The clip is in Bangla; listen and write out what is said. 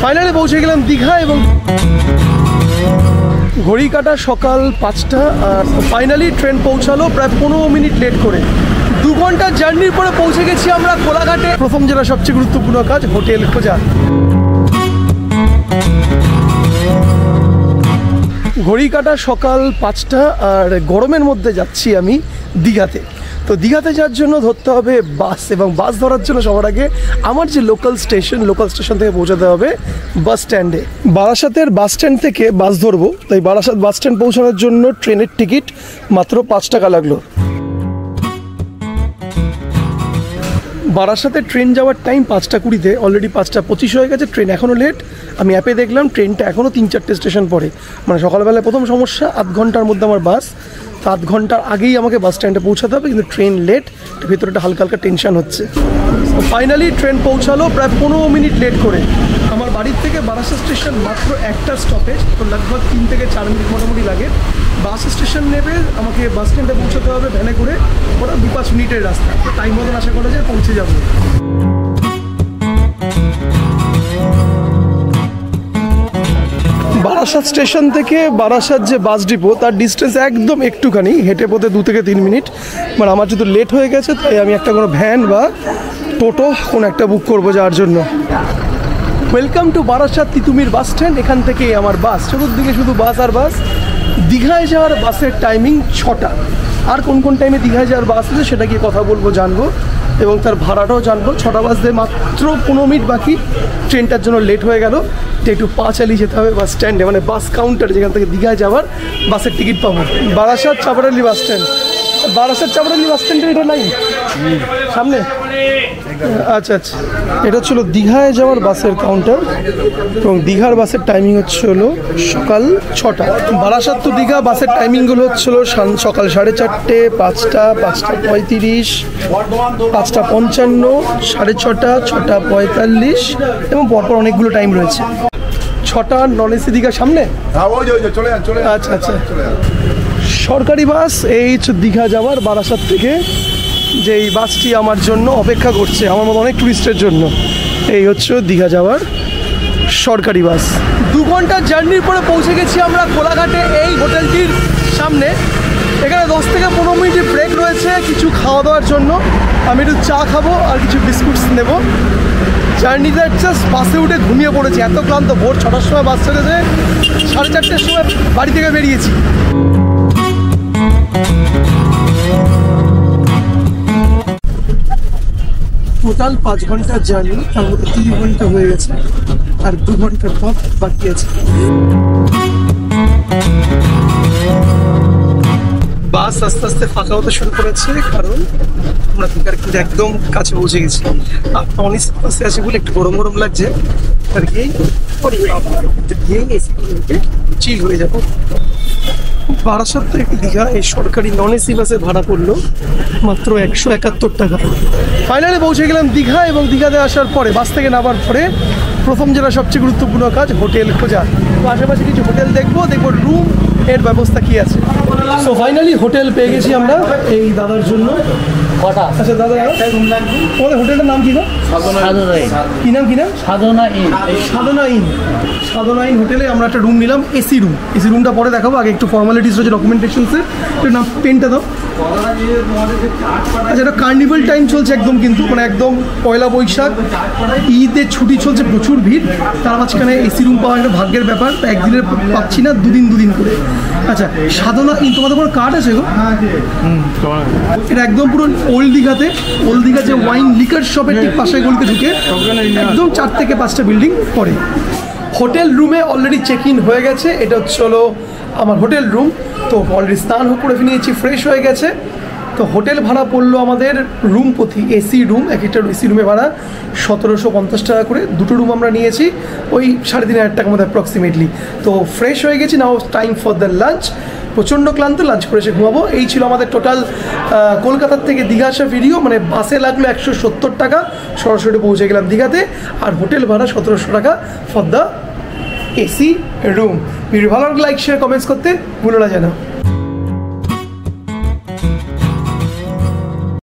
ফাইনালি পৌঁছে গেলাম দীঘা এবং ঘড়ি কাটা সকাল 5টা আর ফাইনালি ট্রেন পৌঁছালো প্রায় 15 মিনিট লেট করে। 2 ঘন্টার জার্নির পরে পৌঁছে গেছি আমরা কোলাঘাটে। প্রথম যেটা সবচেয়ে গুরুত্বপূর্ণ কাজ হোটেল খোঁজা। ঘড়ি কাটা সকাল 5টা আর গরমের মধ্যে যাচ্ছি আমি দীঘাতে। তো দীঘাতে যাওয়ার জন্য ধরতে হবে বাস, এবং বাস ধরার জন্য সবার আগে আমার যে লোকাল স্টেশন থেকে পৌঁছাতে হবে বাস স্ট্যান্ডে। বারাসাতের বাস স্ট্যান্ড থেকে বাস ধরবো, তাই বারাসাত বাস স্ট্যান্ড পৌঁছানোর জন্য ট্রেনের টিকিট মাত্র 5 টাকা লাগলো। বারাসাতে ট্রেন যাওয়ার টাইম 5টা 20-তে, অলরেডি 5টা 25 হয়ে গেছে, ট্রেন এখনও লেট। আমি অ্যাপে দেখলাম ট্রেনটা এখনও 3-4টে স্টেশন পরে, মানে সকালবেলায় প্রথম সমস্যা 8 ঘন্টার মধ্যে আমার বাস, তো 8 ঘন্টার আগেই আমাকে বাস স্ট্যান্ডে পৌঁছাতে হবে, কিন্তু ট্রেন লেট, ভেতরে একটা হালকা হালকা টেনশন হচ্ছে। ফাইনালি ট্রেন পৌঁছালো প্রায় 15 মিনিট লেট করে। আমার বাড়ির থেকে বারাসাত স্টেশন মাত্র একটা স্টপেজ, তো লগভগ 3 থেকে 4 মিনিট মোটামুটি লাগে। বাস স্টেশন নেবে, আমাকে বাস স্ট্যান্ডে পৌঁছাতে হবে ভ্যানে করে, ওটা 2-5 মিনিটের রাস্তা, টাইম মতন আশা করা যায় পৌঁছে যাবো। বারাসাত স্টেশন থেকে বারাসাত যে বাস ডিপো তার ডিস্টেন্স একদম একটুখানি, হেঁটে পথে 2 থেকে 3 মিনিট। মানে আমার যেহেতু লেট হয়ে গেছে, তাই আমি একটা কোনো ভ্যান বা টোটো কোনো একটা বুক করবো যাওয়ার জন্য। Welcome to Barasat Titumir bus stand. এখান থেকে আমার বাস, চতুর্দিকে শুধু বাস আর বাস। দীঘায় যাওয়ার বাসের টাইমিং 6টা। আর কোন কোন টাইমে দীঘায় যাওয়ার বাস আছে সেটা গিয়ে কথা বলবো, জানবো, এবং তার ভাড়াটাও জানবো। 6টা বাজতে মাত্র 15 মিনিট বাকি, ট্রেনটার জন্য লেট হয়ে গেল। তো একটু পা চালিয়ে যেতে হবে বাস স্ট্যান্ডে, মানে বাস কাউন্টার, যেখান থেকে দীঘায় যাওয়ার বাসের টিকিট পাবো। Barasat Chapadali bus stand. Barasat Chapadali bus স্ট্যান্ডের এটা লাইন সামনে। আচ্ছা আচ্ছা, এটা ছিল দীঘায় যাওয়ার বাসের কাউন্টার, এবং দীঘার বাসের টাইমিং হচ্ছিল সকাল 6টা। বারাসাত টু দীঘা বাসের টাইমিংগুলো হচ্ছিল সকাল 4:30, 5টা, 5:35, 5:55, 6:30, 6:45, এবং পরপর অনেকগুলো টাইম রয়েছে। 6টা নন এসি দীঘার সামনে। আচ্ছা আচ্ছা, সরকারি বাস এই হচ্ছে দীঘা যাওয়ার বারাসাত থেকে, যে এই বাসটি আমার জন্য অপেক্ষা করছে, আমার মতো অনেক টুরিস্টের জন্য। এই হচ্ছে দীঘা যাওয়ার সরকারি বাস। 2 ঘন্টার জার্নির পরে পৌঁছে গেছি আমরা কোলাঘাটে, এই হোটেলটির সামনে। এখানে 10 থেকে 15 মিনিট ব্রেক রয়েছে কিছু খাওয়া দাওয়ার জন্য। আমি একটু চা খাবো আর কিছু বিস্কুটস নেব। জার্নিটা জাস্ট বাসে উঠে ঘুমিয়ে পড়েছি, এত ক্লান্ত। ভোর 6টার সময় বাস ছেড়েছে, 4:30টার সময় বাড়ি থেকে বেরিয়েছি। টোটাল 5 ঘন্টার জার্নি, তার মধ্যে 3 ঘন্টা হয়ে গেছে আর 2 ঘন্টার পথ বাকি আছে। বাস আস্তে আস্তে ফাঁকা হতে শুরু করেছে, কারণ আমরা দীঘার কিন্তু একদম কাছে পৌঁছে গেছি। অনেক বাসে আছে বলে একটু গরম গরম লাগছে, আর গিয়েই চিল হয়ে যাবো। বারাসাত থেকে দীঘা এই সরকারি নন এসি বাসে ভাড়া পড়লো মাত্র 171 টাকা। ফাইনালি পৌঁছে গেলাম দীঘা, এবং দীঘাতে আসার পরে বাস থেকে নামার পরে প্রথম যেটা সবচেয়ে গুরুত্বপূর্ণ কাজ হোটেল খোঁজা। তো আশেপাশে কিছু হোটেল দেখবো রুম এর ব্যবস্থা কি আছে। সো ফাইনালি হোটেল পেয়ে গেছি আমরা এই দাদার জন্য। আচ্ছা দাদা, তোমাদের হোটেলটার নাম কি? কি নাম? সাধনা ইন। সাধনা ইন হোটেলে আমরা একটা রুম নিলাম, এসি রুম। এসি রুমটা পরে দেখাবো, আগে একটু ফর্মালিটিস রয়েছে, ডকুমেন্টেশনসের। একটু নাম, পেনটা দাও। আচ্ছা, এটা কার্নিভাল টাইম চলছে একদম, কিন্তু মানে একদম পয়লা বৈশাখ, ঈদের ছুটি চলছে, প্রচুর ভিড়। তার মাঝখানে এসি রুম পাওয়া একটা ভাগ্যের ব্যাপার। একদিনের পাচ্ছি না, দুদিন করে। আচ্ছা, সাধনা ইন, তোমাদের কোনো কার্ড আছে গো? এটা একদম পুরো ওল্ড দীঘাতে, ওল্ড দীঘা যে ওয়াইন লিকার শপের ঠিক পাশে গলিতে ঢুকে একদম 4 থেকে 5টা বিল্ডিং পরে। হোটেল রুমে অলরেডি চেক ইন হয়ে গেছে। এটা হলো আমার হোটেল রুম। তো অলরেডি স্নান করে নিয়েছি, ফ্রেশ হয়ে গেছে। তো হোটেল ভাড়া পড়লো আমাদের রুম প্রতি, এসি রুম, এক একটা এসি রুমে ভাড়া 1750 টাকা করে। 2টো রুম আমরা নিয়েছি, ওই 3,500 টাকার মধ্যে অ্যাপ্রক্সিমেটলি। তো ফ্রেশ হয়ে গেছি, নাও টাইম ফর দ্য লাঞ্চ। প্রচণ্ড ক্লান্ত, লাঞ্চ করে এসে ঘুমাবো। এই ছিল আমাদের টোটাল কলকাতার থেকে দীঘা আসা ভিডিও। মানে বাসে লাগলো 170 টাকা, সরাসরি পৌঁছে গেলাম দীঘাতে, আর হোটেল ভাড়া 1700 টাকা for the AC room. Video ভালো লাগলে লাইক, শেয়ার, কমেন্টস করতে ভুলো না যেন।